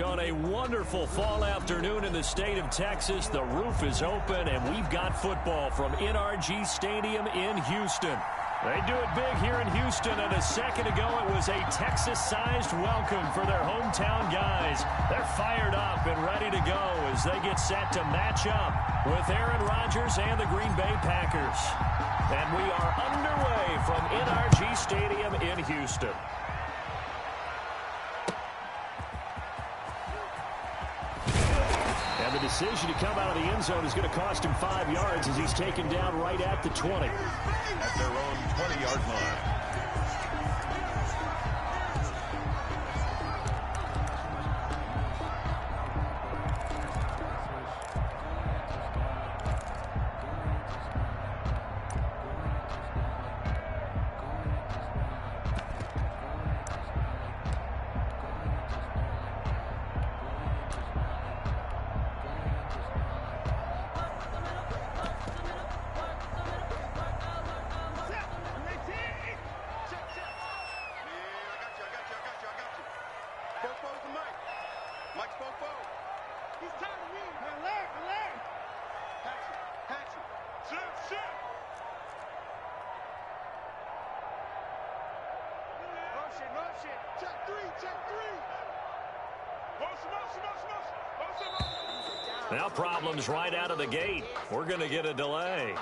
On a wonderful fall afternoon in the state of Texas, the roof is open, and we've got football from NRG Stadium in Houston. They do it big here in Houston, and a second ago it was a Texas-sized welcome for their hometown guys. They're fired up and ready to go as they get set to match up with Aaron Rodgers and the Green Bay Packers. And we are underway from NRG Stadium in Houston. And the decision to come out of the end zone is going to cost him 5 yards as he's taken down right at the 20. At their own 20-yard line. Now problems right out of the gate. We're going to get a delay.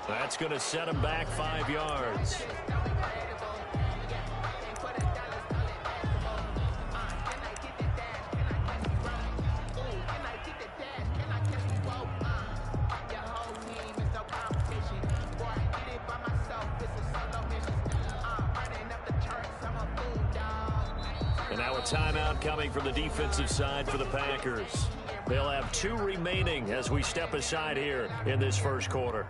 That's going to set him back 5 yards. Timeout coming from the defensive side for the Packers. They'll have 2 remaining as we step aside here in this first quarter.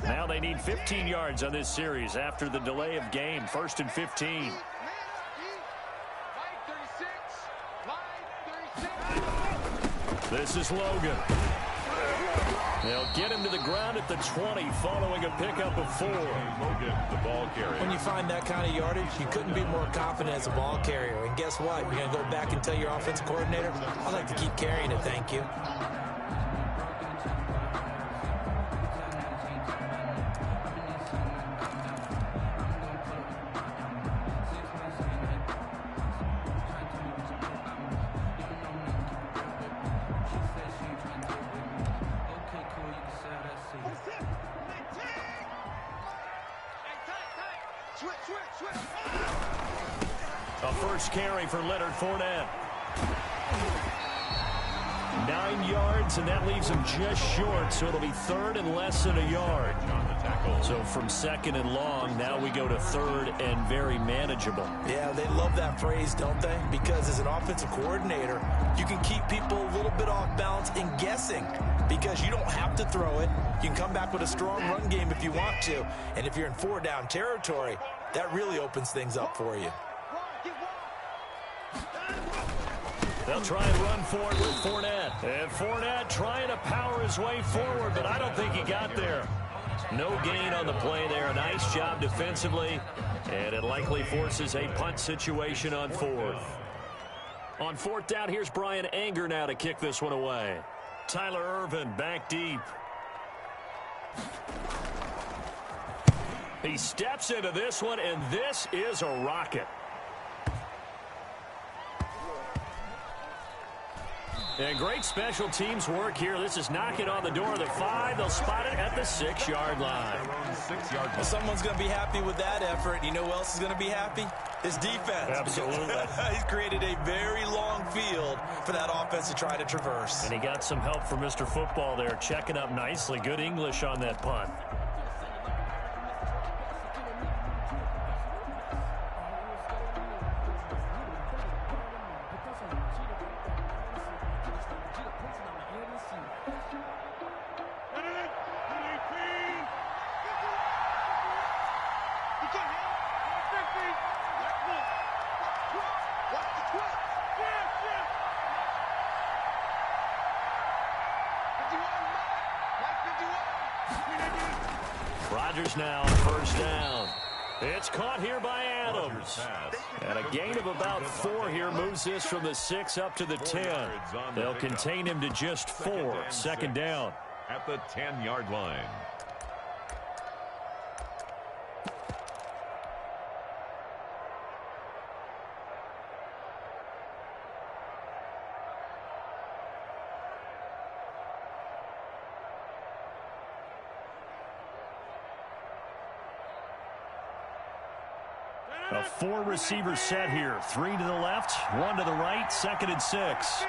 Now they need 15 yards on this series after the delay of game. 1st and 15. This is Logan. They'll get him to the ground at the 20 following a pickup of 4. Logan, the ball carrier. When you find that kind of yardage, you couldn't be more confident as a ball carrier. And guess what? You're going to go back and tell your offensive coordinator, I'd like to keep carrying it, thank you. A first carry for Leonard Fournette. 9 yards, and that leaves him just short, so it'll be 3rd and less than a yard. So from 2nd and long, now we go to 3rd and very manageable. Yeah, they love that phrase, don't they? Because as an offensive coordinator, you can keep people a little bit off balance and guessing because you don't have to throw it. You can come back with a strong run game if you want to. And if you're in 4-down territory, that really opens things up for you. They'll try and run forward with Fournette. And Fournette trying to power his way forward, but I don't think he got there. No gain on the play there. Nice job defensively. And it likely forces a punt situation on 4th. On 4th down, here's Brian Anger now to kick this one away. Tyler Ervin back deep. He steps into this one, and this is a rocket. And great special teams work here. This is knocking on the door of the 5. They'll spot it at the 6-yard line. Well, someone's going to be happy with that effort. You know who else is going to be happy? His defense. Absolutely. He's created a very long field for that offense to try to traverse. And he got some help from Mr. Football there, checking up nicely. Good English on that punt. Rodgers now, first down. It's caught here by Adams. And a gain of about 4 here moves this from the 6 up to the 10. They'll contain him to just 4. Second down. At the 10-yard line. A 4-receiver set here. 3 to the left, 1 to the right, 2nd and 6.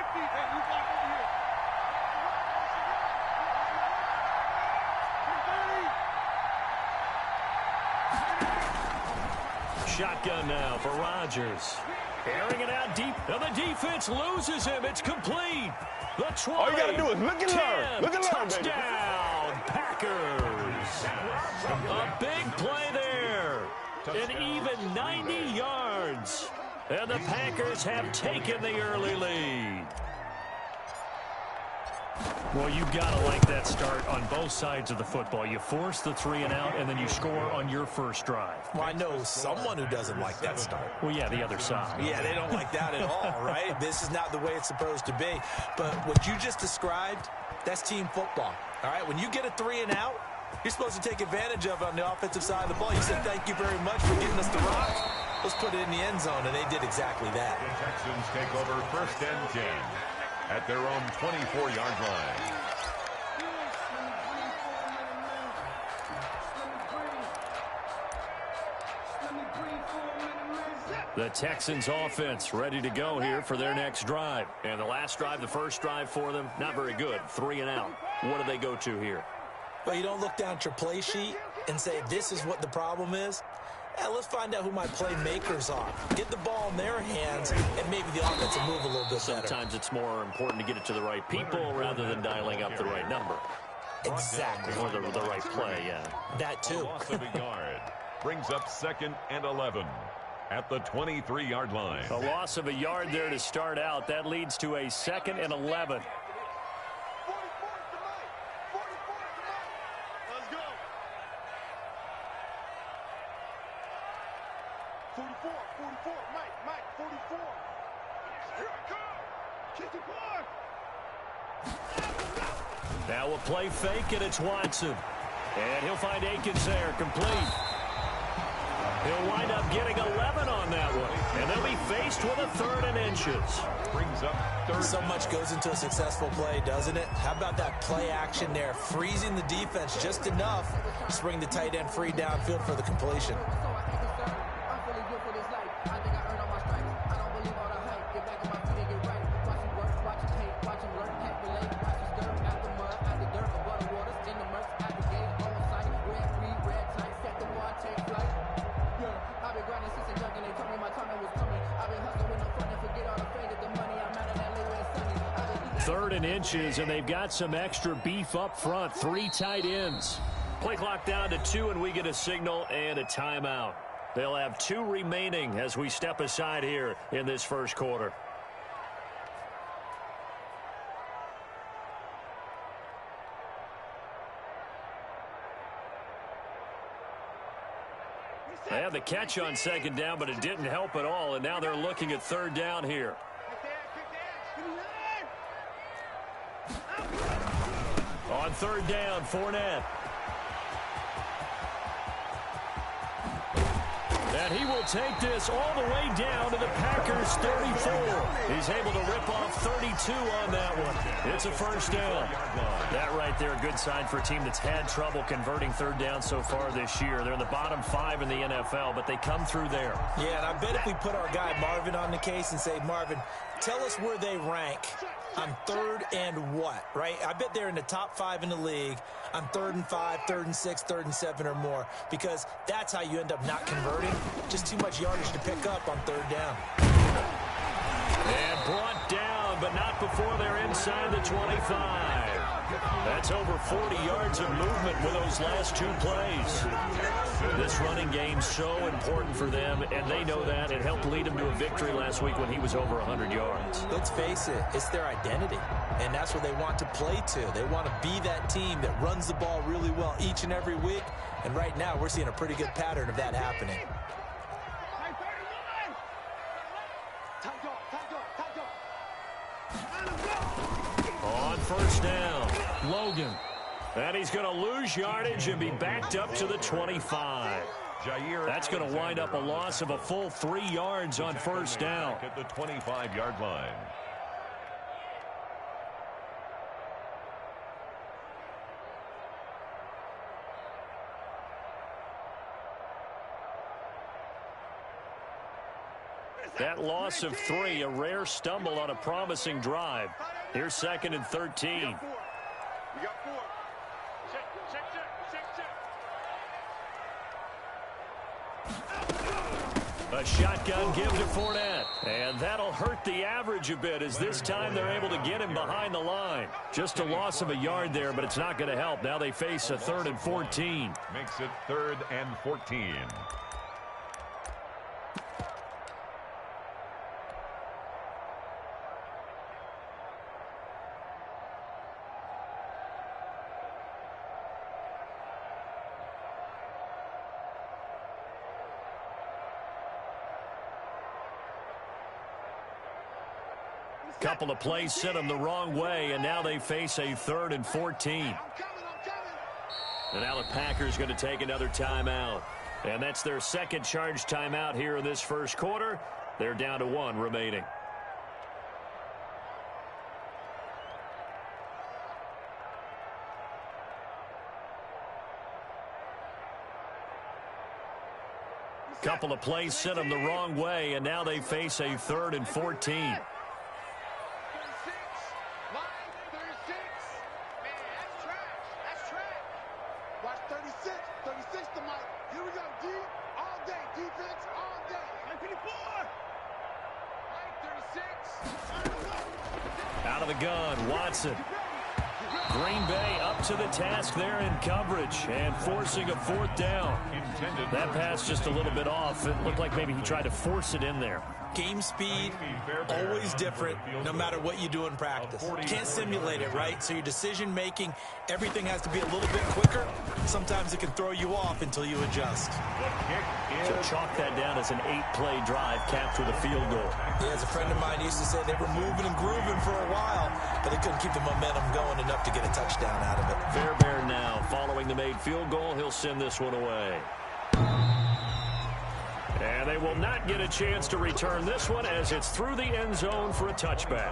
Shotgun now for Rodgers. Airing it out deep, and the defense loses him. It's complete. The 20. All you got to do is look and learn. Look and learn, baby. Touchdown, Packers. A big play there. An even 90 yards. And the Packers have taken the early lead. Well, you've got to like that start on both sides of the football. You force the 3 and out, and then you score on your first drive. Well, I know someone who doesn't like that start. Well, yeah, the other side. Yeah, they don't like that at all, right? This is not the way it's supposed to be. But what you just described, that's team football, all right? When you get a 3 and out, you're supposed to take advantage of it on the offensive side of the ball. You said, thank you very much for getting us the rock. Let's put it in the end zone, and they did exactly that. The Texans take over 1st and 10 at their own 24-yard line. The Texans offense ready to go here for their next drive. And the last drive, the first drive for them, not very good. 3 and out. What do they go to here? Well, you don't look down at your play sheet and say, this is what the problem is. Let's find out who my playmakers are. Get the ball in their hands, and maybe the offense will move a little bit better. Sometimes it's more important to get it to the right people rather than dialing up the right number. Exactly. Or the right play, yeah. That too. Loss of a yard brings up 2nd and 11 at the 23-yard line. A loss of a yard there to start out. That leads to a 2nd and 11. Now a play fake, and it's Watson. And he'll find Akins there, complete. He'll wind up getting 11 on that one. And they'll be faced with a 3rd and inches. Brings up 3rd. So much goes into a successful play, doesn't it? How about that play action there? Freezing the defense just enough to bring the tight end free downfield for the completion. Inches, and they've got some extra beef up front. 3 tight ends. Play clock down to 2, and we get a signal and a timeout. They'll have 2 remaining as we step aside here in this first quarter. They have the catch on 2nd down, but it didn't help at all, and now they're looking at 3rd down here. On 3rd down, Fournette. And he will take this all the way down to the Packers' 34. He's able to rip off 32 on that one. It's a first down. That right there, a good sign for a team that's had trouble converting 3rd down so far this year. They're in the bottom 5 in the NFL, but they come through there. Yeah, and I bet if we put our guy Marvin on the case and say, Marvin, tell us where they rank on 3rd and what, right? I bet they're in the top 5 in the league on 3rd and 5, 3rd and 6, 3rd and 7 or more, because that's how you end up not converting. Just too much yardage to pick up on 3rd down. And brought down, but not before they're inside the 25. That's over 40 yards of movement with those last 2 plays. This running game's so important for them, and they know that. It helped lead them to a victory last week when he was over 100 yards. Let's face it, it's their identity, and that's what they want to play to. They want to be that team that runs the ball really well each and every week, and right now we're seeing a pretty good pattern of that happening. On first down, Logan. And he's going to lose yardage and be backed up to the 25. That's going to wind up a loss of a full 3 yards on first down. At the 25-yard line. That loss of 3, a rare stumble on a promising drive. Here's 2nd and 13. We got 4. A shotgun give to Fournette. And that'll hurt the average a bit as this time they're able to get him behind the line. Just a loss of a yard there, but it's not going to help. Now they face a 3rd and 14. Makes it 3rd and 14. Couple of plays sent them the wrong way, and now they face a 3rd and 14. And now the Packers going to take another timeout. And that's their 2nd charge timeout here in this first quarter. They're down to 1 remaining. Couple of plays sent them the wrong way, and now they face a 3rd and 14. Out of the gun, Watson. Green Bay up to the task there in coverage and forcing a 4th down. That pass just a little bit off. It looked like maybe he tried to force it in there. Game speed, always different, no matter what you do in practice. You can't simulate it, right? So your decision-making, everything has to be a little bit quicker. Sometimes it can throw you off until you adjust. So chalk that down as an 8-play drive capped with a field goal. Yeah, as a friend of mine used to say, they were moving and grooving for a while, but they couldn't keep the momentum going enough to get a touchdown out of it. Fairbairn now, following the made field goal, he'll send this one away. And they will not get a chance to return this one as it's through the end zone for a touchback.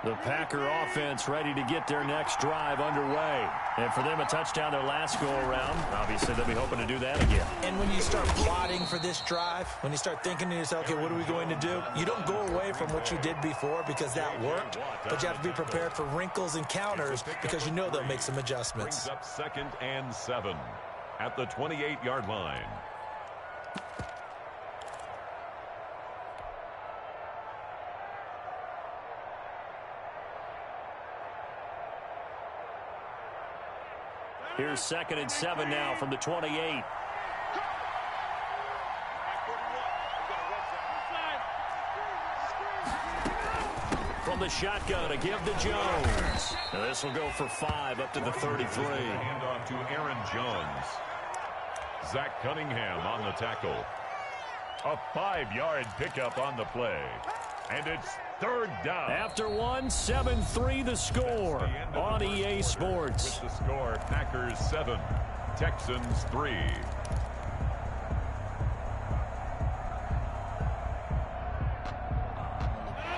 The Packer offense ready to get their next drive underway. And for them, a touchdown their last go-around. Obviously, they'll be hoping to do that again. And when you start plotting for this drive, when you start thinking to yourself, okay, what are we going to do? You don't go away from what you did before because that worked, but you have to be prepared for wrinkles and counters because you know they'll make some adjustments. Brings up 2nd and 7 at the 28-yard line. Here's 2nd and 7 now from the 28. From the shotgun, a give to Jones. Now this will go for 5 up to the 33. Hand off to Aaron Jones. Zach Cunningham on the tackle. A 5-yard pickup on the play. And it's 3rd down. After 1, 7-3 the score on EA Sports. With the score, Packers 7, Texans 3.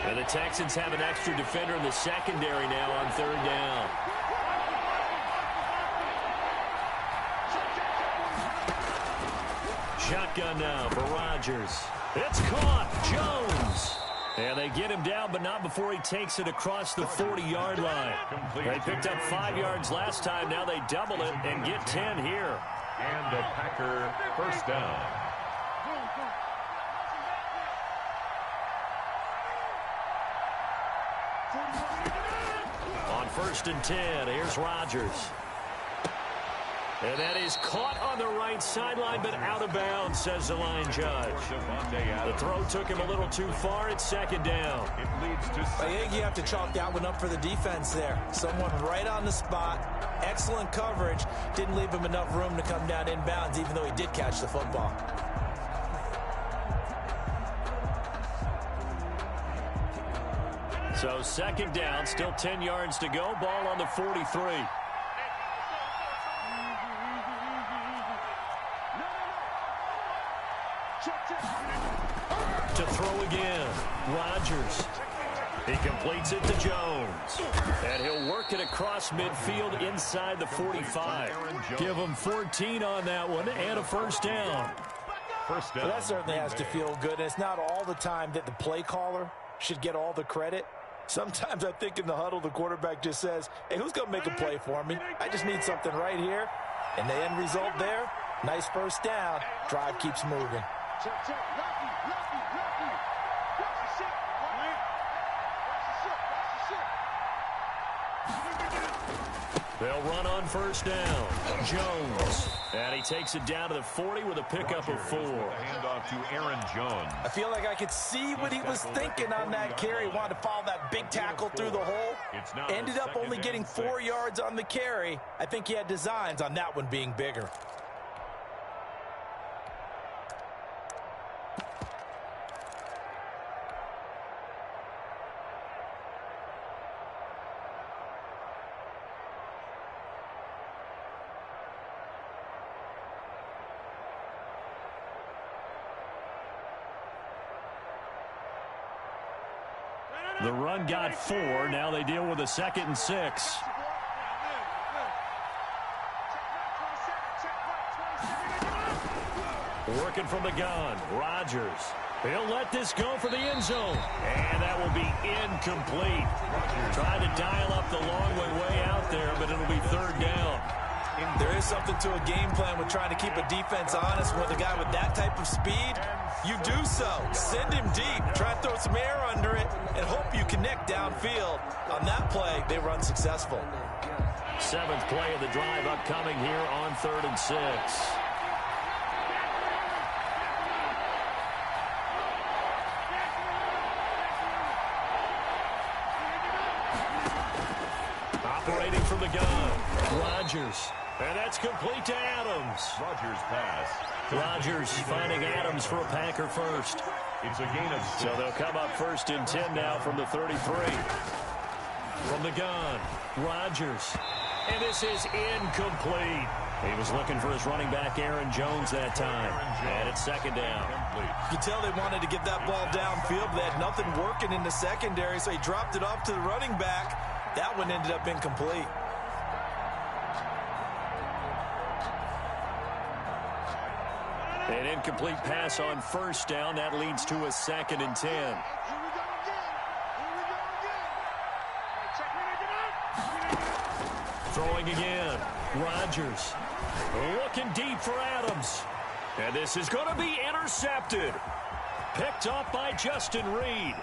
And the Texans have an extra defender in the secondary now on 3rd down. Shotgun now for Rodgers. It's caught. Jones. And they get him down, but not before he takes it across the 40-yard line. They picked up 5 yards last time. Now they double it and get 10 here. And a Packer first down. On 1st and 10, here's Rodgers. And that is caught on the right sideline, but out of bounds, says the line judge. The throw took him a little too far. It's 2nd down. I think you have to chalk that one up for the defense there. Someone right on the spot. Excellent coverage. Didn't leave him enough room to come down inbounds, even though he did catch the football. So 2nd down, still 10 yards to go. Ball on the 43. To throw again, Rodgers. He completes it to Jones. And he'll work it across midfield inside the 45. Give him 14 on that one and a first down. Well, that certainly has to feel good. And it's not all the time that the play caller should get all the credit. Sometimes I think in the huddle, the quarterback just says, hey, who's going to make a play for me? I just need something right here. And the end result there, nice first down. Drive keeps moving. They'll run on first down. Jones. And he takes it down to the 40 with a pickup of 4. Handoff to Aaron Jones. I feel like I could see what he was thinking on that carry. He wanted to follow that big tackle through the hole. Ended up only getting 4 yards on the carry. I think he had designs on that one being bigger. The run got 4. Now they deal with a 2nd and 6. Working from the gun, Rodgers. He'll let this go for the end zone. And that will be incomplete. Trying to dial up the long way out there, but it'll be 3rd down. There is something to a game plan with trying to keep a defense honest. With a guy with that type of speed, you do so. Send him deep. Try to throw some air under it and hope you connect downfield. On that play, they were unsuccessful. 7th play of the drive upcoming here on 3rd and 6. Operating from the gun, Rodgers. And that's complete to Adams. Rodgers pass. Rodgers finding Adams for a Packer first. It's a gain of 6. So they'll come up 1st and 10 now from the 33. From the gun, Rodgers. And this is incomplete. He was looking for his running back, Aaron Jones, that time. And it's 2nd down. You can tell they wanted to get that ball downfield, but they had nothing working in the secondary, so he dropped it off to the running back. That one ended up incomplete. An incomplete pass on 1st down. That leads to a 2nd and 10. Throwing again. Rodgers. Looking deep for Adams. And this is going to be intercepted. Picked off by Justin Reed.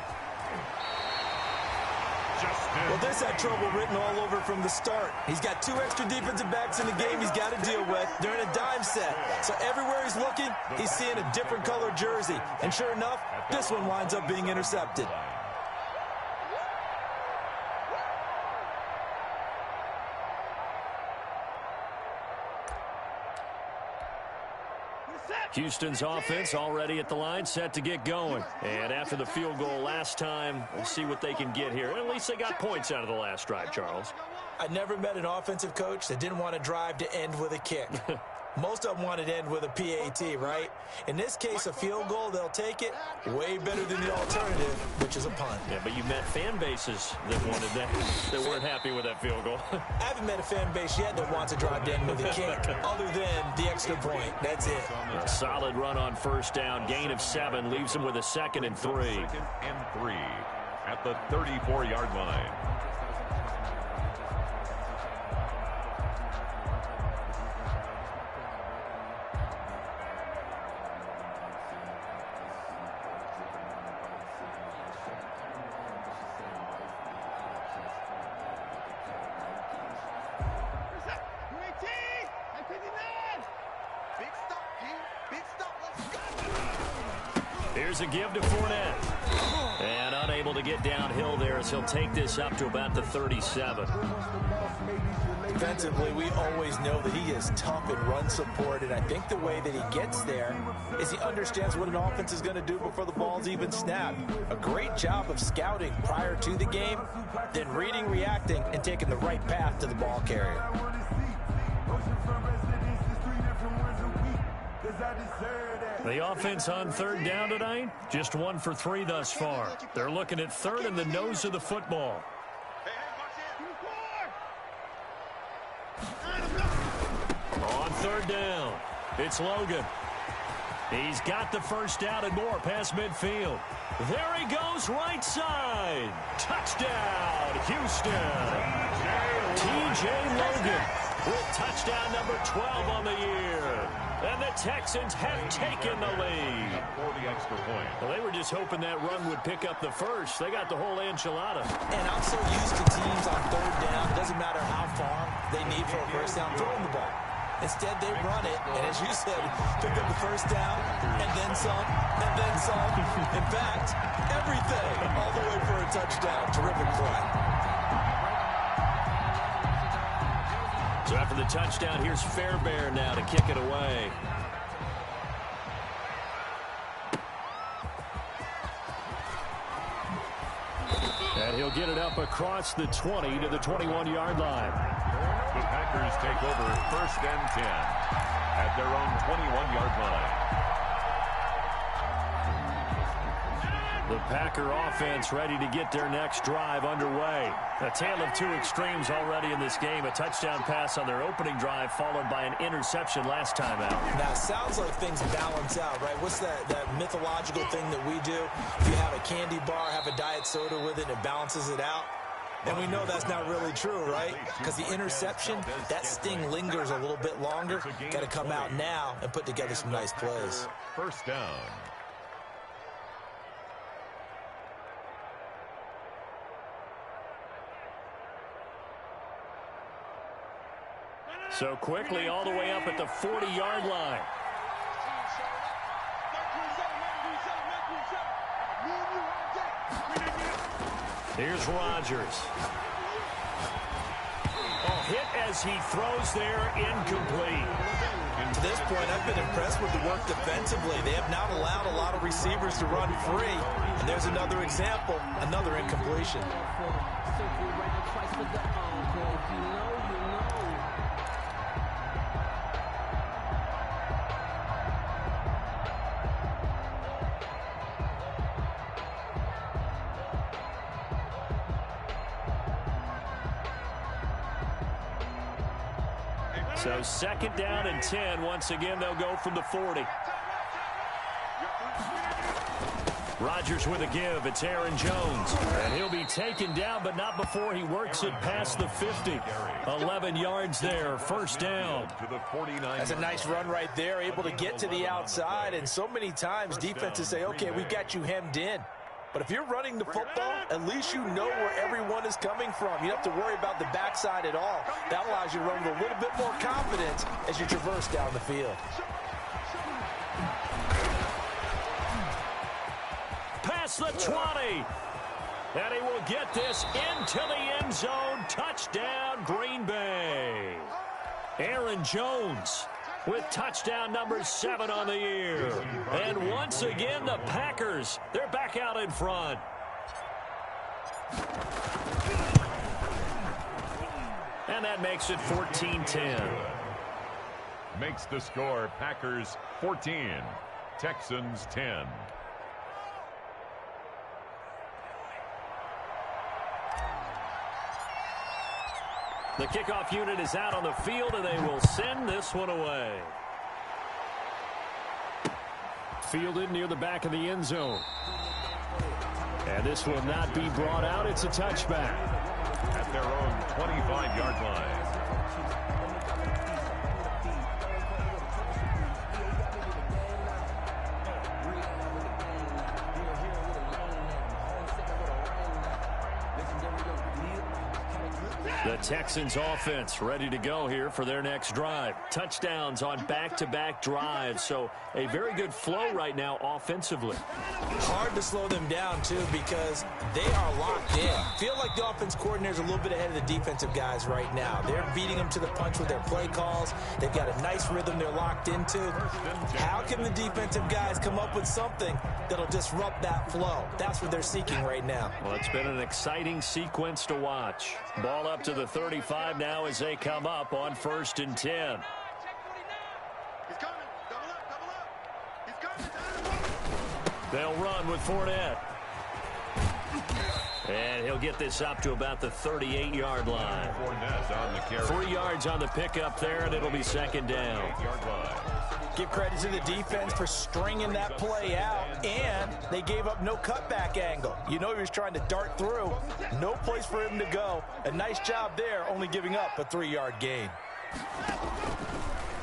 Well, this had trouble written all over from the start. He's got 2 extra defensive backs in the game he's got to deal with during a dime set. So everywhere he's looking, he's seeing a different color jersey. And sure enough, this one winds up being intercepted. Houston's offense already at the line, set to get going. And after the field goal last time, we'll see what they can get here. At least they got points out of the last drive, Charles. I never met an offensive coach that didn't want to drive to end with a kick. Most of them want it end with a PAT, right? In this case, a field goal, they'll take it. Way better than the alternative, which is a punt. Yeah, but you met fan bases that wanted that, that weren't happy with that field goal. I haven't met a fan base yet that wants to drive down with a kick, other than the extra point. That's it. A solid run on first down. Gain of 7 leaves him with a 2nd and 3. 2nd and 3 at the 34-yard line. Here's a give to Fournette. And unable to get downhill there as he'll take this up to about the 37. Defensively, we always know that he is tough in run support, and I think the way that he gets there is he understands what an offense is going to do before the ball's even snapped. A great job of scouting prior to the game, then reading, reacting, and taking the right path to the ball carrier. The offense on 3rd down tonight, just 1 for 3 thus far. They're looking at 3rd in the nose of the football. On 3rd down, it's Logan. He's got the first down and more past midfield. There he goes, right side. Touchdown, Houston. T.J. Logan with touchdown number 12 on the year. And the Texans have taken the lead. For the extra point. Well, they were just hoping that run would pick up the first. They got the whole enchilada. And I'm so used to teams on 3rd down, doesn't matter how far they need for a first down, throwing the ball. Instead, they run it, and as you said, pick up the first down, and then some, and then some. In fact, everything, all the way for a touchdown. Terrific play. So after the touchdown, here's Fairbairn now to kick it away. And he'll get it up across the 20 to the 21-yard line. The Packers take over 1st and 10 at their own 21-yard line. The Packer offense ready to get their next drive underway. A tale of 2 extremes already in this game. A touchdown pass on their opening drive followed by an interception last time out. Now, it sounds like things balance out, right? What's that mythological thing that we do? If you have a candy bar, have a diet soda with it, and it balances it out. And we know that's not really true, right? Because the interception, that sting lingers a little bit longer. Got to come out now and put together some nice plays. First down. So quickly all the way up at the 40-yard line. Here's Rodgers. Hit as he throws there, incomplete. And to this point, I've been impressed with the work defensively. They have not allowed a lot of receivers to run free. And there's another example, another incompletion. So 2nd down and 10. Once again, they'll go from the 40. Rodgers with a give. It's Aaron Jones. And he'll be taken down, but not before he works it past the 50. 11 yards there. First down. That's a nice run right there. Able to get to the outside. And so many times defenses say, okay, we've got you hemmed in. But if you're running the football, at least you know where everyone is coming from. You don't have to worry about the backside at all. That allows you to run with a little bit more confidence as you traverse down the field. Past the 20. And he will get this into the end zone. Touchdown, Green Bay. Aaron Jones with touchdown number 7 on the year. And once again, the Packers, they're back out in front. And that makes it 14-10. makes the score Packers 14, Texans 10. The kickoff unit is out on the field, and they will send this one away. Fielded near the back of the end zone. And this will not be brought out. It's a touchback. At their own 25-yard line. The Texans offense ready to go here for their next drive. Touchdowns on back-to-back drives, so a very good flow right now offensively. Hard to slow them down, too, because they are locked in. Feel like the offense coordinator's a little bit ahead of the defensive guys right now. They're beating them to the punch with their play calls. They've got a nice rhythm they're locked into. How can the defensive guys come up with something that'll disrupt that flow? That's what they're seeking right now. Well, it's been an exciting sequence to watch. Ball up to the 35 now as they come up on 1st and 10. They'll run with Fournette. And he'll get this up to about the 38-yard line. Fournette on the carry. 3 yards on the pickup there, and it'll be 2nd down. 8-yard line. Give credit to the defense for stringing that play out, and they gave up no cutback angle. You know he was trying to dart through. No place for him to go. A nice job there, only giving up a 3-yard gain.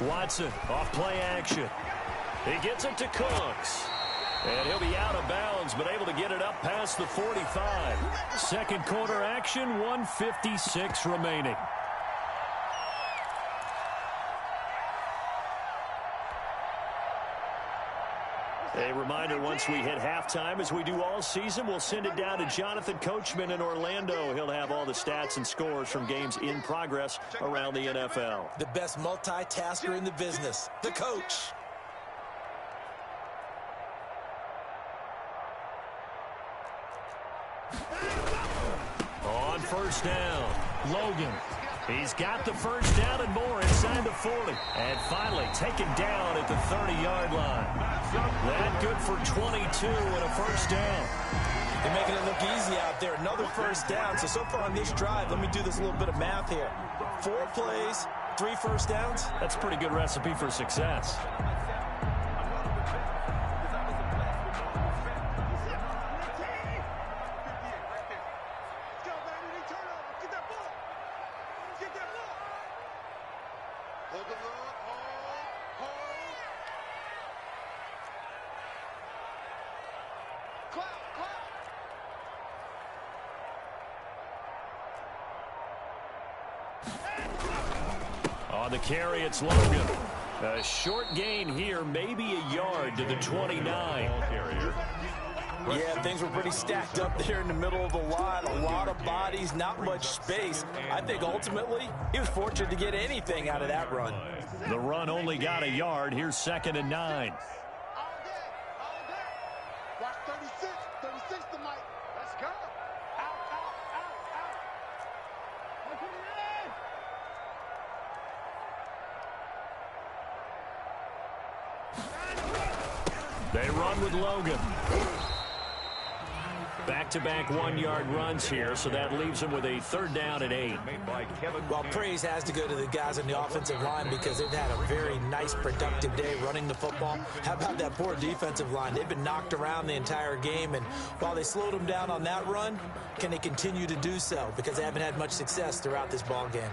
Watson off play action. He gets it to Cooks. And he'll be out of bounds, but able to get it up past the 45. Second quarter action, 1:56 remaining. A reminder, once we hit halftime, as we do all season, we'll send it down to Jonathan Coachman in Orlando. He'll have all the stats and scores from games in progress around the NFL. The best multitasker in the business, the coach. On 1st down, Logan. He's got the 1st down and more inside the 40. And finally taken down at the 30-yard line. That good for 22 and a 1st down. They're making it look easy out there. Another 1st down. So far on this drive, let me do this little bit of math here. 4 plays, 3 1st downs. That's a pretty good recipe for success. On the carry, it's Logan. A short gain here, maybe a yard to the 29. Yeah, things were pretty stacked up there in the middle of the line. A lot of bodies, not much space. I think ultimately he was fortunate to get anything out of that run. The run only got a yard. Here's 2nd and 9. Watch 36. 36 to Mike. Let's go. Out. They run with Logan. Back-to-back 1-yard runs here, so that leaves them with a 3rd down and 8. Well, praise has to go to the guys on the offensive line because they've had a very nice, productive day running the football. How about that poor defensive line? They've been knocked around the entire game, and while they slowed them down on that run, can they continue to do so? Because they haven't had much success throughout this ball game.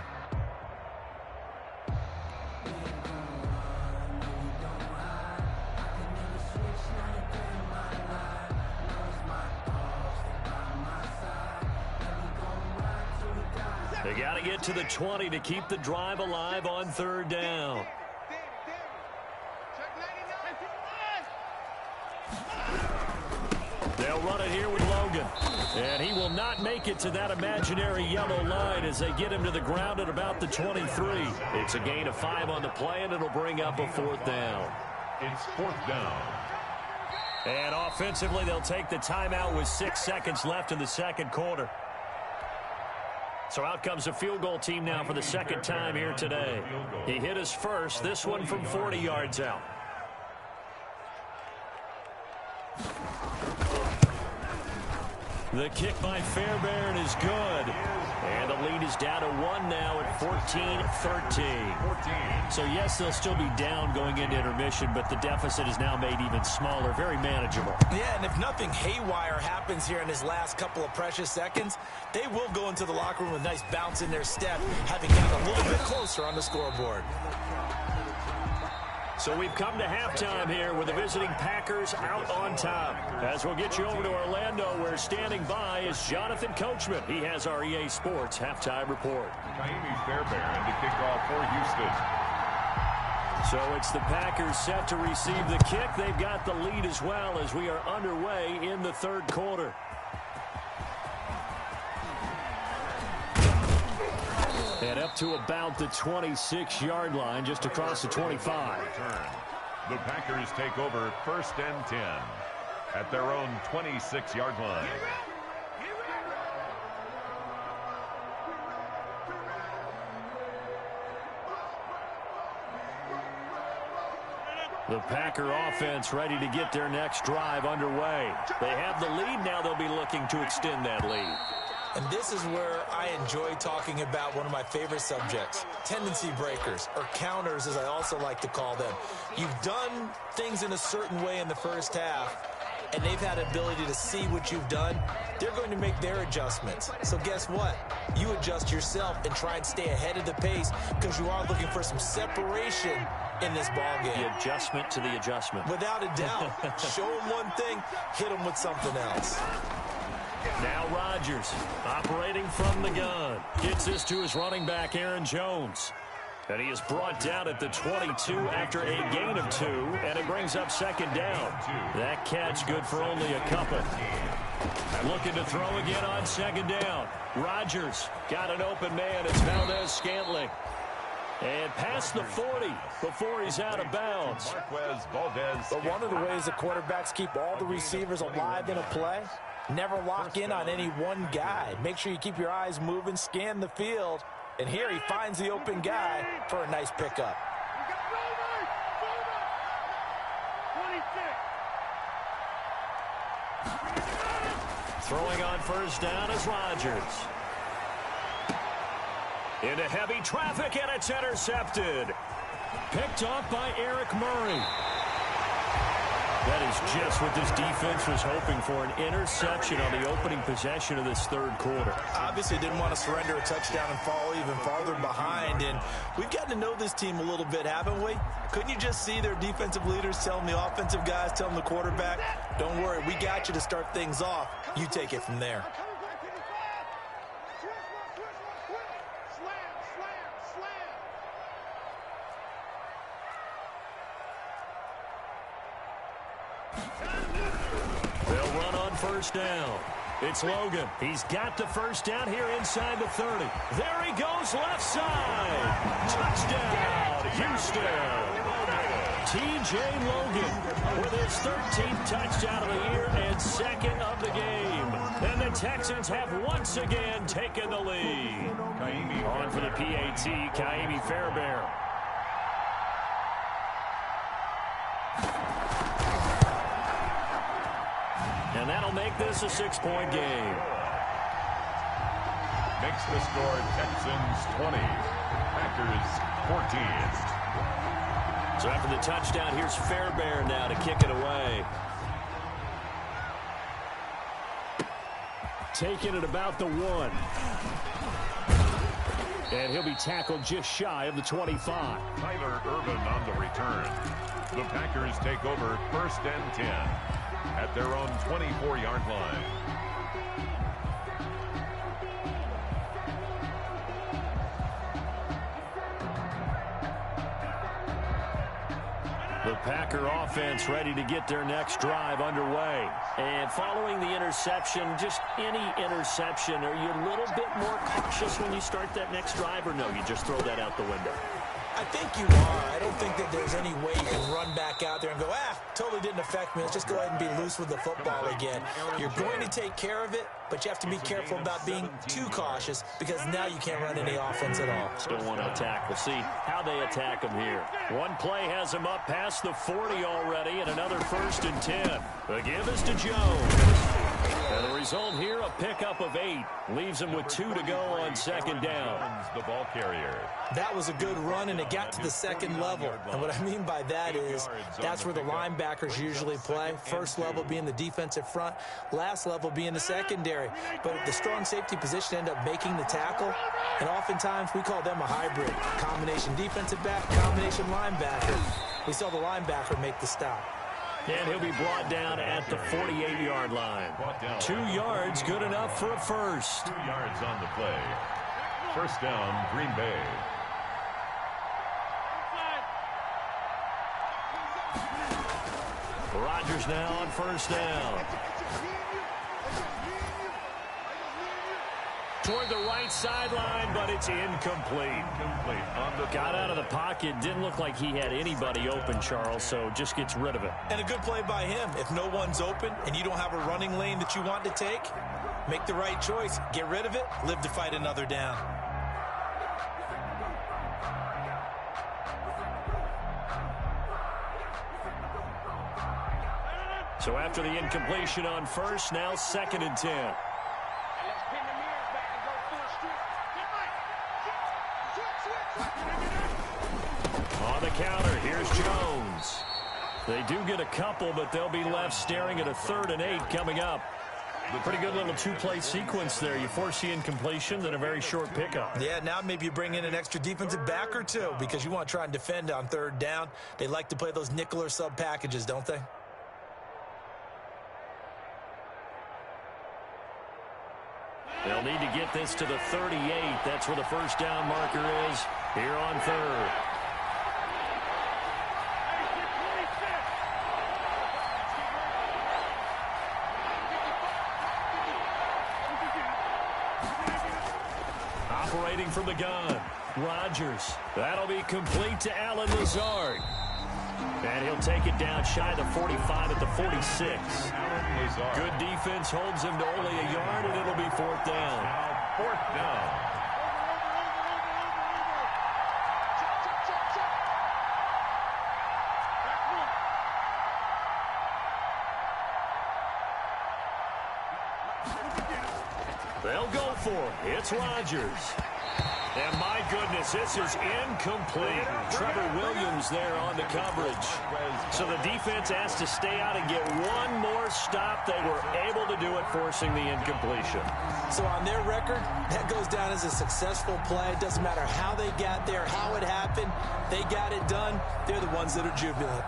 They got to get to the 20 to keep the drive alive on 3rd down. They'll run it here with Logan. And he will not make it to that imaginary yellow line as they get him to the ground at about the 23. It's a gain of 5 on the play, and it'll bring up a 4th down. It's 4th down. And offensively, they'll take the timeout with 6 seconds left in the second quarter. So out comes a field goal team now for the second time here today. He hit his first, this one from 40 yards out. The kick by Fairbairn is good. And the lead is down to 1 now at 14-13. So, yes, they'll still be down going into intermission, but the deficit is now made even smaller, very manageable. Yeah, and if nothing haywire happens here in his last couple of precious seconds, they will go into the locker room with a nice bounce in their step, having gotten a little bit closer on the scoreboard. So we've come to halftime here with the visiting Packers out on top. As we'll get you over to Orlando, where standing by is Jonathan Coachman. He has our EA Sports halftime report. Kaimi Fairbairn to kick off for Houston. So it's the Packers set to receive the kick. They've got the lead as well as we are underway in the third quarter. And up to about the 26-yard line, just across the 25. The Packers take over 1st and 10 at their own 26-yard line. The Packer offense ready to get their next drive underway. They have the lead. Now they'll be looking to extend that lead. And this is where I enjoy talking about one of my favorite subjects, tendency breakers, or counters as I also like to call them. You've done things in a certain way in the first half, and they've had ability to see what you've done. They're going to make their adjustments. So guess what? You adjust yourself and try and stay ahead of the pace because you are looking for some separation in this ballgame. The adjustment to the adjustment. Without a doubt. Show them one thing, hit them with something else. Now Rodgers operating from the gun. Gets this to his running back, Aaron Jones. And he is brought down at the 22 after a gain of 2, and it brings up second down. That catch good for only a couple. And looking to throw again on second down. Rodgers got an open man. It's Valdez-Scantling. And past the 40 before he's out of bounds. But one of the ways the quarterbacks keep all the receivers alive in a play, never lock in on any one guy. Make sure you keep your eyes moving, scan the field. And here he finds the open guy for a nice pickup. Throwing on first down is Rodgers. Into heavy traffic, and it's intercepted. Picked off by Eric Murray. That is just what this defense was hoping for, an interception on the opening possession of this third quarter. Obviously didn't want to surrender a touchdown and fall even farther behind, and we've gotten to know this team a little bit, haven't we? Couldn't you just see their defensive leaders telling the offensive guys, telling the quarterback, don't worry, we got you to start things off. You take it from there. They'll run on first down. It's Logan. He's got the first down here inside the 30. There he goes, left side. Touchdown, Houston. T.J. Logan with his 13th touchdown of the year and second of the game. And the Texans have once again taken the lead. On for the PAT, Kaimi Fairbairn. And that'll make this a 6-point game. Makes the score Texans 20, Packers 14. So after the touchdown, here's Fairbairn now to kick it away. Taking it about the 1. And he'll be tackled just shy of the 25. Tyler Irvin on the return. The Packers take over 1st and 10 at their own 24-yard line. The Packer offense ready to get their next drive underway. And following the interception, just any interception, are you a little bit more cautious when you start that next drive, or no, you just throw that out the window? I think you are. I don't think that there's any way you can run back out there and go, totally didn't affect me. Let's just go ahead and be loose with the football again. You're going to take care of it, but you have to be careful about being too cautious because now you can't run any offense at all. Still want to attack. We'll see how they attack them here. One play has them up past the 40 already, and another 1st and 10. The give is to Jones. And the result here, a pickup of 8. Leaves him with 2 to go on 2nd down. The ball carrier. That was a good run, and it got to the 2nd level. And what I mean by that is that's where the linebackers usually play. First level being the defensive front, last level being the secondary. But the strong safety position ended up making the tackle, and oftentimes we call them a hybrid. Combination defensive back, combination linebacker. We saw the linebacker make the stop. And he'll be brought down at the 48-yard line. 2 yards, good enough for a first. 2 yards on the play. First down, Green Bay. Rodgers now on 1st down. Toward the right sideline, but it's incomplete. Got out of the pocket. Didn't look like he had anybody open, Charles, so just gets rid of it. And a good play by him. If no one's open and you don't have a running lane that you want to take, make the right choice. Get rid of it. Live to fight another down. So after the incompletion on 1st, now 2nd and 10. On the counter, here's Jones. They do get a couple, but they'll be left staring at a 3rd and 8 coming up. Pretty good little 2-play sequence there. You force the incompletion, then a very short pickup. Yeah, now maybe you bring in an extra defensive back or 2 because you want to try and defend on 3rd down. They like to play those nickel or sub packages, don't they? They'll need to get this to the 38. That's where the 1st down marker is here on 3rd. Operating from the gun, Rodgers. That'll be complete to Allen Lazard. And he'll take it down shy of the 45 at the 46. Good defense holds him to only a yard, and it'll be 4th down. Now 4th down. They'll go for it. It's Rodgers. And my goodness, this is incomplete. Trevor Williams there on the coverage. So the defense has to stay out and get one more stop. They were able to do it, forcing the incompletion. So on their record, that goes down as a successful play. It doesn't matter how they got there, how it happened. They got it done. They're the ones that are jubilant.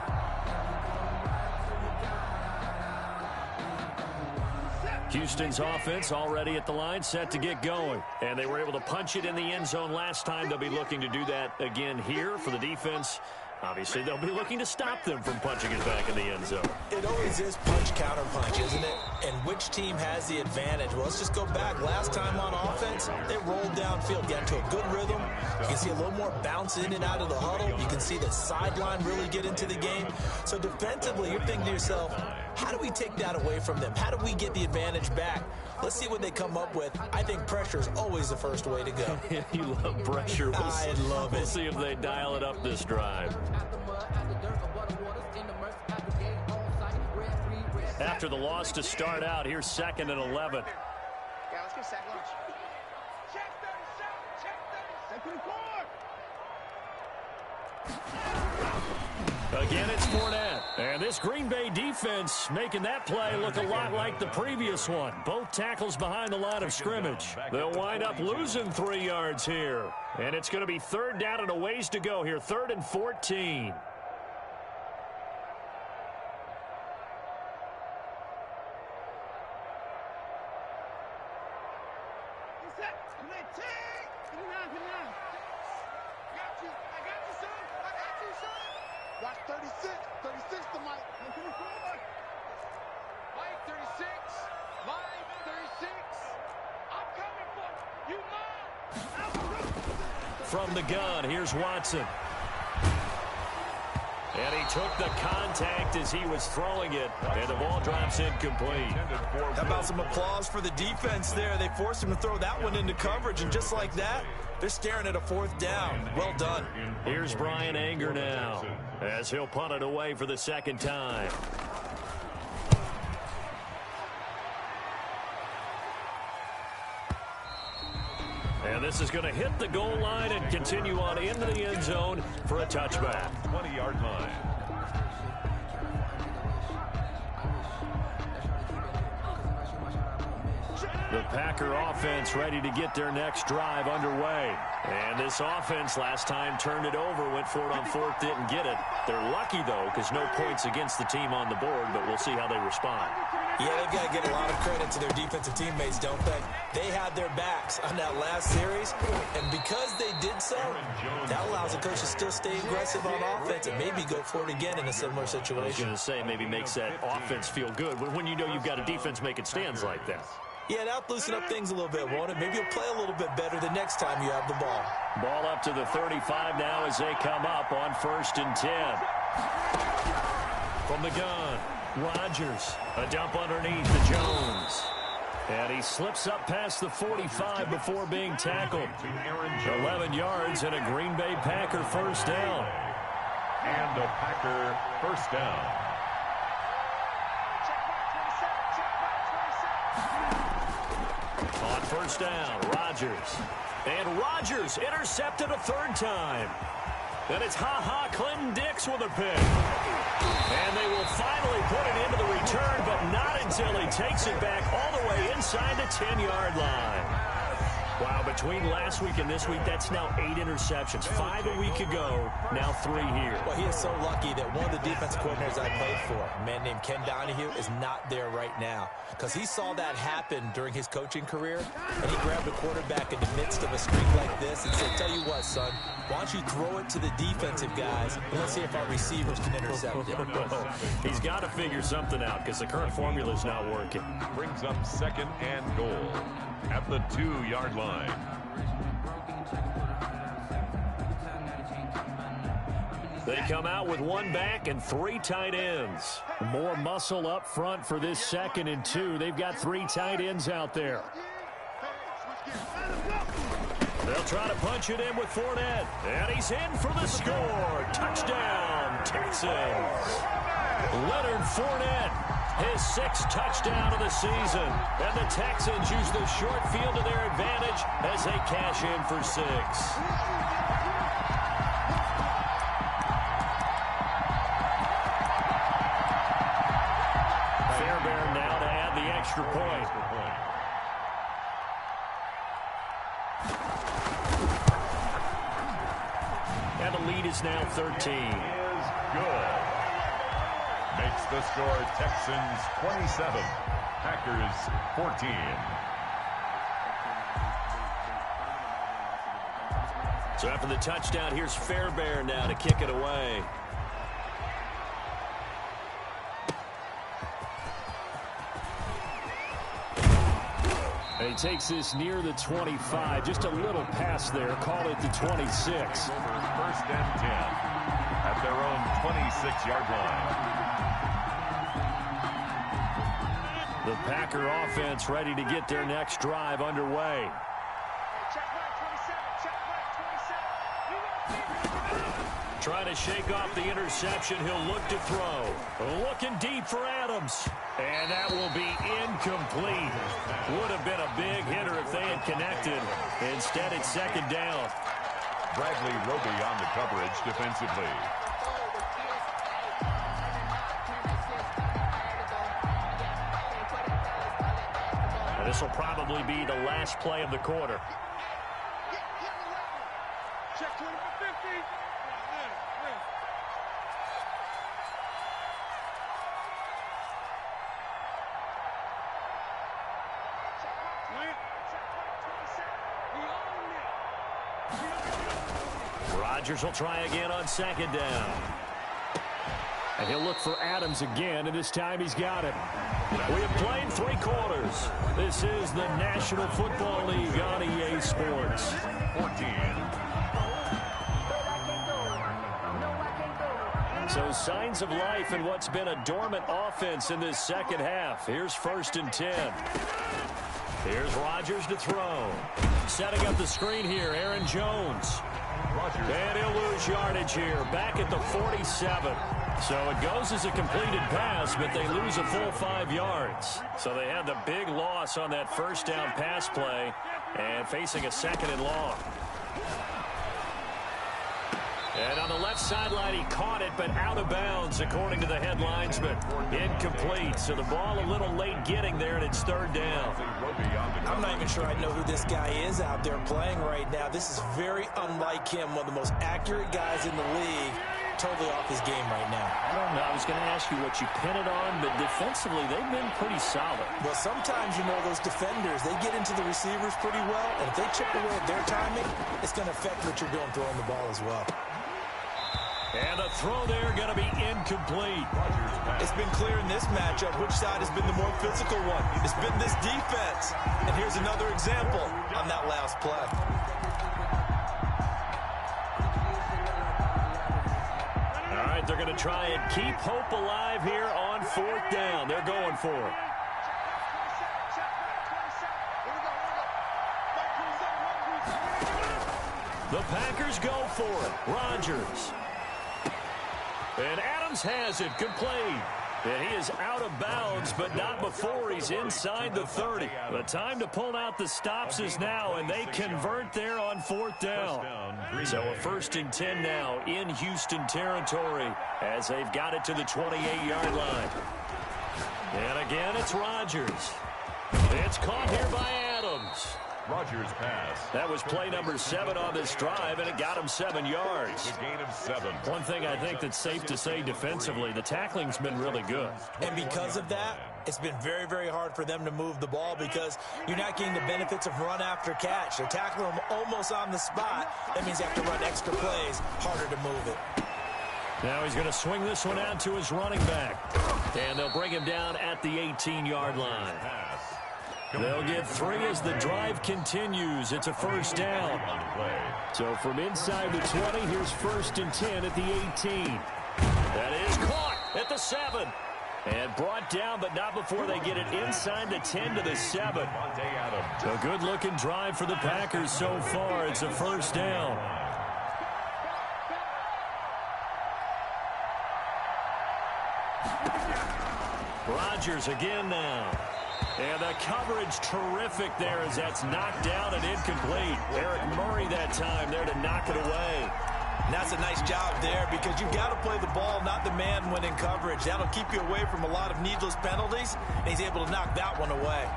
Houston's offense already at the line, set to get going. And they were able to punch it in the end zone last time. They'll be looking to do that again here for the defense. Obviously, they'll be looking to stop them from punching it back in the end zone. It always is punch, counter punch, isn't it? And which team has the advantage? Well, let's just go back. Last time on offense, they rolled downfield, got into a good rhythm. You can see a little more bounce in and out of the huddle. You can see the sideline really get into the game. So defensively, you're thinking to yourself, how do we take that away from them? How do we get the advantage back? Let's see what they come up with. I think pressure is always the first way to go. You love pressure. I love it. We'll see if they dial it up this drive. After the loss to start out, here's 2nd and 11. Yeah, let's get sack lunch. Check 37, check 37. Again, it's Fournette. And this Green Bay defense making that play look a lot like the previous one. Both tackles behind the line of scrimmage. They'll wind up losing 3 yards here. And it's going to be 3rd down and a ways to go here. 3rd and 14. Watch 36 the mic. Mike 36, Mike 36. I'm coming for you, Mom. From the gun, here's Watson. And he took the contact as he was throwing it, and the ball drops incomplete. How about some applause for the defense there? They forced him to throw that one into coverage, and just like that, they're staring at a 4th down. Well done. Here's Brian Anger now, as he'll punt it away for the 2nd time. And this is going to hit the goal line and continue on into the end zone for a touchback. 20-yard line. The Packer offense ready to get their next drive underway. And this offense last time turned it over, went for it on 4th, didn't get it. They're lucky, though, because no points against the team on the board, but we'll see how they respond. Yeah, they've got to give a lot of credit to their defensive teammates, don't they? They had their backs on that last series, and because they did so, that allows the coach to still stay aggressive on offense and maybe go for it again in a similar situation. I was going to say, maybe makes that offense feel good when you know you've got a defense making stands like that. Yeah, that'll loosen up things a little bit, won't it? Maybe you'll play a little bit better the next time you have the ball. Ball up to the 35 now as they come up on 1st and 10. From the gun, Rodgers. A dump underneath to Jones. And he slips up past the 45 before being tackled. 11 yards and a Green Bay Packer 1st down. And a Packer 1st down. On 1st down, Rodgers. And Rodgers intercepted a 3rd time. And it's Clinton Dix with a pick. And they will finally put it into the return, but not until he takes it back all the way inside the 10-yard line. Wow, between last week and this week, that's now 8 interceptions. 5 a week ago, now 3 here. Well, he is so lucky that one of the defense coordinators I played for, a man named Ken Donahue, is not there right now. Because he saw that happen during his coaching career, and he grabbed a quarterback in the midst of a streak like this and said, tell you what, son, why don't you throw it to the defensive guys, and let's see if our receivers can intercept it. He's got to figure something out because the current formula is not working. Brings up 2nd and goal at the 2-yard line. They come out with 1 back and 3 tight ends. More muscle up front for this 2nd and 2. They've got 3 tight ends out there. They'll try to punch it in with Fournette. And he's in for the score. Touchdown, Texans. Leonard Fournette. His 6th touchdown of the season. And the Texans use the short field to their advantage as they cash in for 6. Fairbairn now to add the extra point. And the lead is now 13. Is good. Makes the score Texans 27, Packers 14. So after the touchdown, here's Fairbairn now to kick it away. And he takes this near the 25, just a little pass there, call it the 26. 1st and 10 at their own 26-yard line. The Packer offense ready to get their next drive underway. Trying to shake off the interception. He'll look to throw. Looking deep for Adams. And that will be incomplete. Would have been a big hitter if they had connected. Instead, it's 2nd down. Bradley Roby on the coverage defensively. And this will probably be the last play of the quarter. Check 20 for 50. Rodgers will try again on 2nd down. And he'll look for Adams again, and this time he's got it. We have played 3 quarters. This is the National Football League on EA Sports. 14. So signs of life in what's been a dormant offense in this second half. Here's 1st and 10. Here's Rodgers to throw. Setting up the screen here, Aaron Jones. And he'll lose yardage here, back at the 47. So it goes as a completed pass, but they lose a full 5 yards. So they had the big loss on that first down pass play and facing a 2nd and long. And on the left sideline, he caught it, but out of bounds, according to the headlinesman. Incomplete, so the ball a little late getting there, and it's 3rd down. I'm not even sure I know who this guy is out there playing right now. This is very unlike him, one of the most accurate guys in the league. Totally off his game right now. I don't know. I was going to ask you what you pin it on, but defensively, they've been pretty solid. Well, sometimes, you know, those defenders, they get into the receivers pretty well, and if they chip away at their timing, it's going to affect what you're doing throwing the ball as well. And the throw there going to be incomplete. It's been clear in this matchup which side has been the more physical one. It's been this defense. And here's another example on that last play. All right, they're going to try and keep hope alive here on 4th down. They're going for it. The Packers go for it. Rodgers. And Adams has it, complete. And he is out of bounds, but not before he's inside the 30. The time to pull out the stops is now, and they convert there on 4th down. So a 1st and 10 now in Houston territory as they've got it to the 28-yard line. And again, it's Rodgers. It's caught here by Adams. Rodgers pass. That was play number 7 on this drive, and it got him 7 yards. A gain of 7. One thing I think that's safe to say defensively, the tackling's been really good. And because of that, it's been very, very hard for them to move the ball because you're not getting the benefits of run after catch. They're tackling them almost on the spot. That means you have to run extra plays, harder to move it. Now he's going to swing this one out to his running back. And they'll bring him down at the 18-yard line. They'll get 3 as the drive continues. It's a 1st down. So from inside the 20, here's 1st and 10 at the 18. That is caught at the 7. And brought down, but not before they get it inside the 10 to the 7. A good-looking drive for the Packers so far. It's a 1st down. Rodgers again now. And the coverage terrific there as that's knocked down and incomplete. Eric Murray that time there to knock it away. And that's a nice job there because you've got to play the ball, not the man when in coverage. That'll keep you away from a lot of needless penalties, and he's able to knock that one away.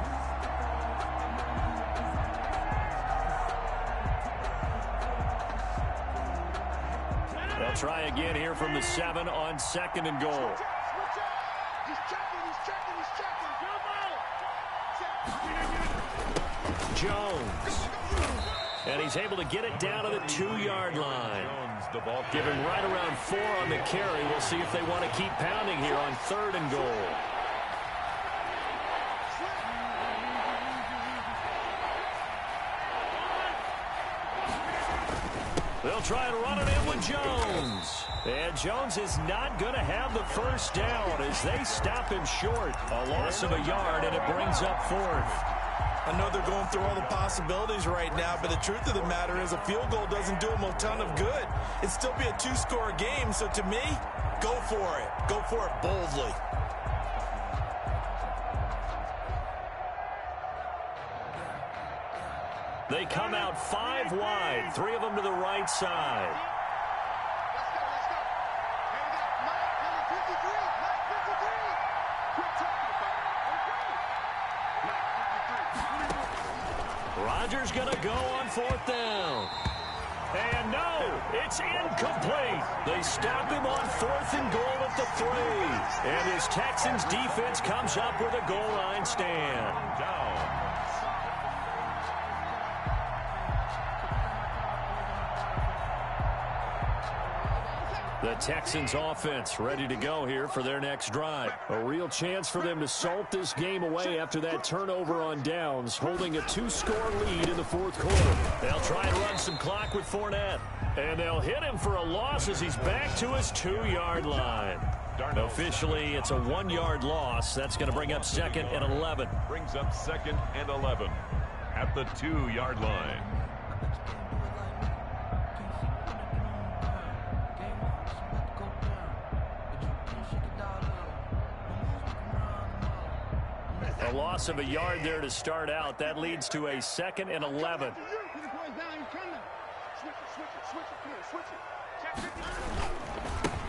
They'll try again here from the 7 on 2nd and goal. Jones. And he's able to get it down to the 2-yard line. Give him right around 4 on the carry. We'll see if they want to keep pounding here on 3rd and goal. They'll try and run it in with Jones. And Jones is not going to have the 1st down as they stop him short. A loss of a yard, and it brings up 4th. I know they're going through all the possibilities right now, but the truth of the matter is a field goal doesn't do them a ton of good. It'd still be a 2-score game, so to me, go for it. Go for it boldly. They come out 5 wide, 3 of them to the right side. Rodgers going to go on 4th down. And no, it's incomplete. They stop him on 4th and goal at the 3. And his Texans defense comes up with a goal line stand. The Texans offense ready to go here for their next drive. A real chance for them to salt this game away after that turnover on downs, holding a 2-score lead in the fourth quarter. They'll try and run some clock with Fournette. And they'll hit him for a loss as he's back to his 2-yard line. Officially, it's a 1-yard loss. That's going to bring up 2nd and 11. Brings up 2nd and 11 at the 2-yard line. A loss of a yard there to start out. That leads to a 2nd and 11.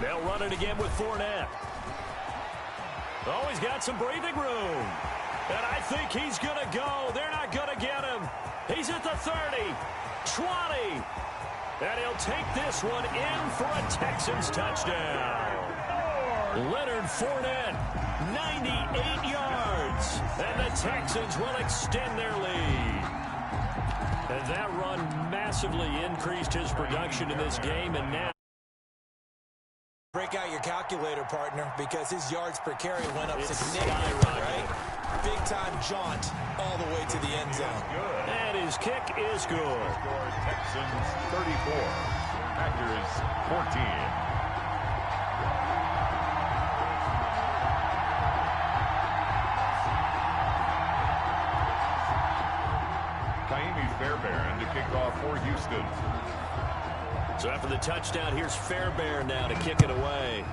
They'll run it again with Fournette. Oh, he's got some breathing room. And I think he's going to go. They're not going to get him. He's at the 30, 20. And he'll take this one in for a Texans touchdown. Leonard Fournette, 98 yards. And the Texans will extend their lead. And that run massively increased his production in this game. And now break out your calculator, partner, because his yards per carry went up significantly, right? Big-time jaunt all the way to the end zone. And his kick is good. Texans 34, Packers 14. Fairbairn to kick off for Houston. So after the touchdown, here's Fairbairn now to kick it away.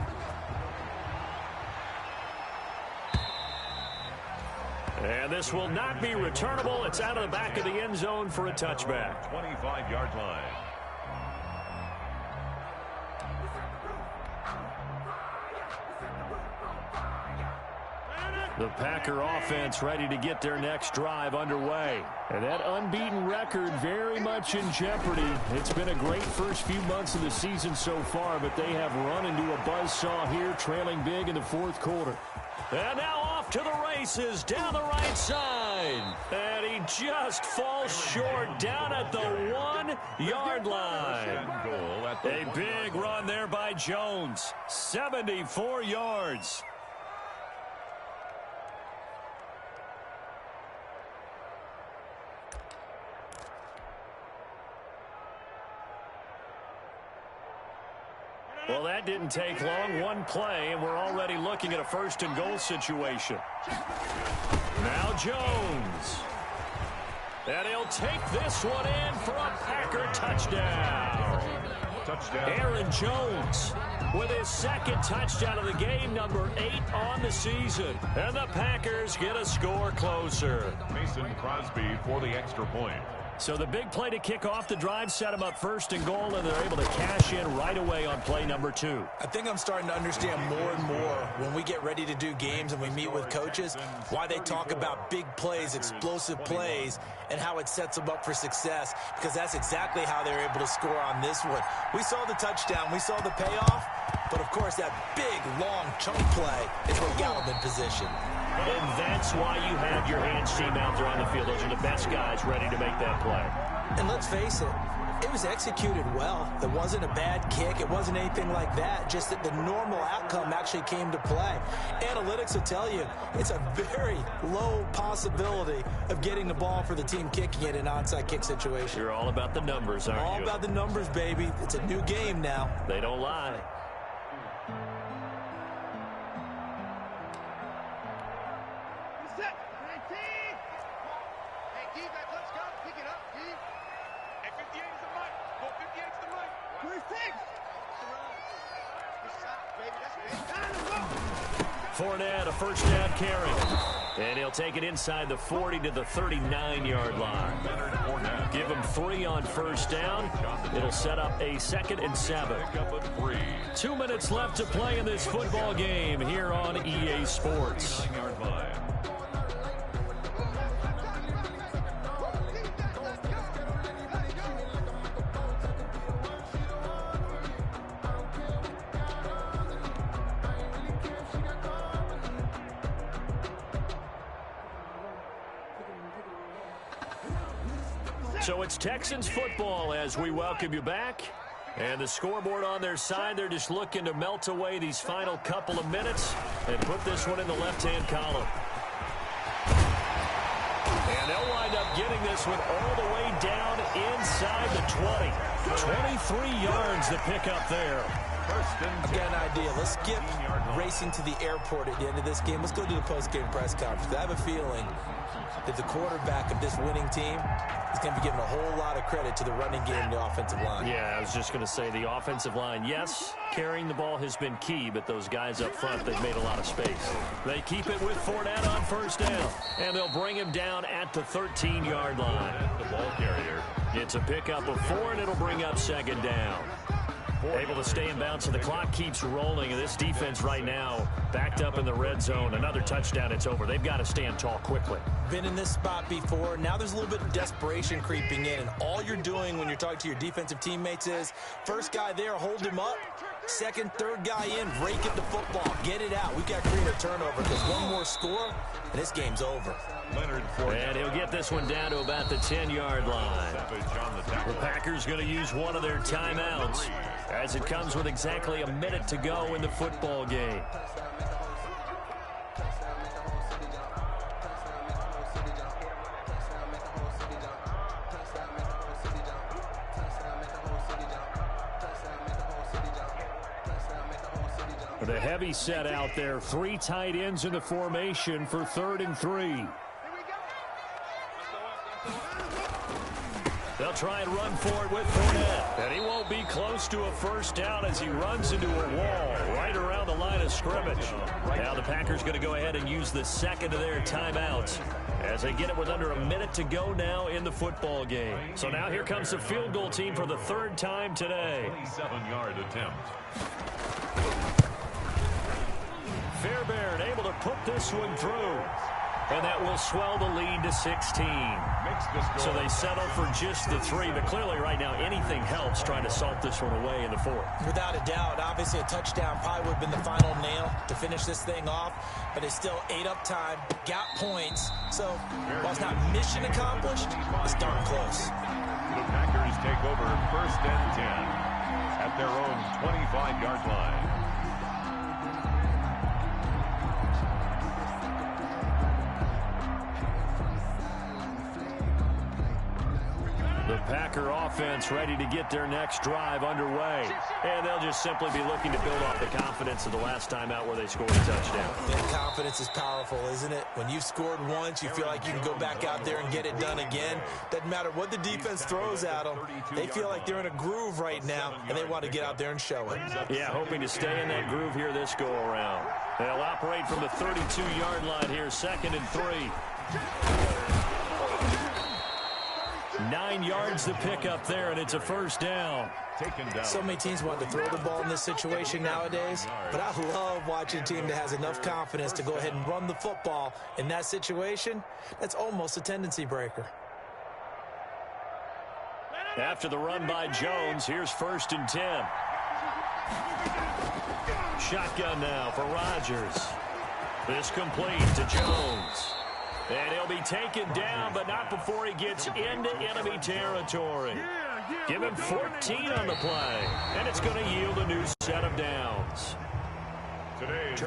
And this will not be returnable. It's out of the back of the end zone for a touchback. 25-yard line. The Packer offense ready to get their next drive underway. And that unbeaten record very much in jeopardy. It's been a great first few months of the season so far, but they have run into a buzzsaw here, trailing big in the fourth quarter. And now off to the races down the right side. And he just falls short down at the 1-yard line. A big run there by Jones. 74 yards. Well, that didn't take long. One play, and we're already looking at a 1st and goal situation. Now Jones. And he'll take this one in for a Packer touchdown. Aaron Jones with his 2nd touchdown of the game, number 8 on the season. And the Packers get a score closer. Mason Crosby for the extra point. So the big play to kick off the drive set them up 1st and goal, and they're able to cash in right away on play number 2. I think I'm starting to understand more and more when we get ready to do games and we meet with coaches, why they talk about big plays, explosive plays, and how it sets them up for success, because that's exactly how they're able to score on this one. We saw the touchdown. We saw the payoff. But, of course, that big, long chunk play is what got them in position. And that's why you have your hands team out there on the field. Those are the best guys ready to make that play. And let's face it, it was executed well. It wasn't a bad kick. It wasn't anything like that. Just that the normal outcome actually came to play. Analytics will tell you it's a very low possibility of getting the ball for the team kicking it in an onside kick situation. You're all about the numbers, aren't you? All about the numbers, baby. It's a new game now. They don't lie. Fournette, a 1st down carry. And he'll take it inside the 40 to the 39-yard line. Give him 3 on 1st down. It'll set up a 2nd and 7. 2 minutes left to play in this football game here on EA Sports. So it's Texans football as we welcome you back. And the scoreboard on their side, they're just looking to melt away these final couple of minutes and put this one in the left-hand column. And they'll wind up getting this one all the way down inside the 20. 23 yards to pick up there. I've got an idea. Let's skip racing to the airport at the end of this game. Let's go to the post-game press conference. I have a feeling that the quarterback of this winning team is going to be giving a whole lot of credit to the running game and the offensive line. Yeah, I was just going to say the offensive line, yes, carrying the ball has been key, but those guys up front, they've made a lot of space. They keep it with Fournette on first down, and they'll bring him down at the 13-yard line. The ball carrier. It's a pickup of 4, and it'll bring up second down. Able to stay in bounds, and the clock keeps rolling. And this defense right now backed up in the red zone. Another touchdown, it's over. They've got to stand tall quickly. Been in this spot before. Now there's a little bit of desperation creeping in, and all you're doing when you're talking to your defensive teammates is first guy there, hold him up. Second, third guy in, rake at the football. Get it out. We've got to create a turnover because one more score, and this game's over. And he'll get this one down to about the 10-yard line. The Packers going to use one of their timeouts as it comes with exactly a minute to go in the football game. The heavy set out there. 3 tight ends in the formation for 3rd and 3. They'll try and run for it with Fournette. And he won't be close to a first down as he runs into a wall right around the line of scrimmage. Now the Packers going to go ahead and use the second of their timeouts as they get it with under a minute to go now in the football game. So now here comes the field goal team for the 3rd time today. 27-yard attempt. Fairbairn able to put this one through. And that will swell the lead to 16. So they settle for just the 3. But clearly right now anything helps trying to salt this one away in the 4th. Without a doubt, obviously a touchdown probably would have been the final nail to finish this thing off. But they still ate up time, got points. So while it's not mission accomplished, it's darn close. The Packers take over 1st and 10 at their own 25-yard line. The Packer offense ready to get their next drive underway. And they'll just simply be looking to build off the confidence of the last time out where they scored a touchdown. That confidence is powerful, isn't it? When you've scored once, you feel like you can go back out there and get it done again. Doesn't matter what the defense throws at them. They feel like they're in a groove right now, and they want to get out there and show it. Yeah, hoping to stay in that groove here this go-around. They'll operate from the 32-yard line here, 2nd and 3. 9 yards to pick up there, and it's a first down. So many teams want to throw the ball in this situation nowadays, but I love watching a team that has enough confidence to go ahead and run the football. In that situation, that's almost a tendency breaker. After the run by Jones, here's 1st and 10. Shotgun now for Rodgers. This complete to Jones. And he'll be taken down, but not before he gets into enemy territory. Give him 14 on the play, and it's going to yield a new set of downs. Today.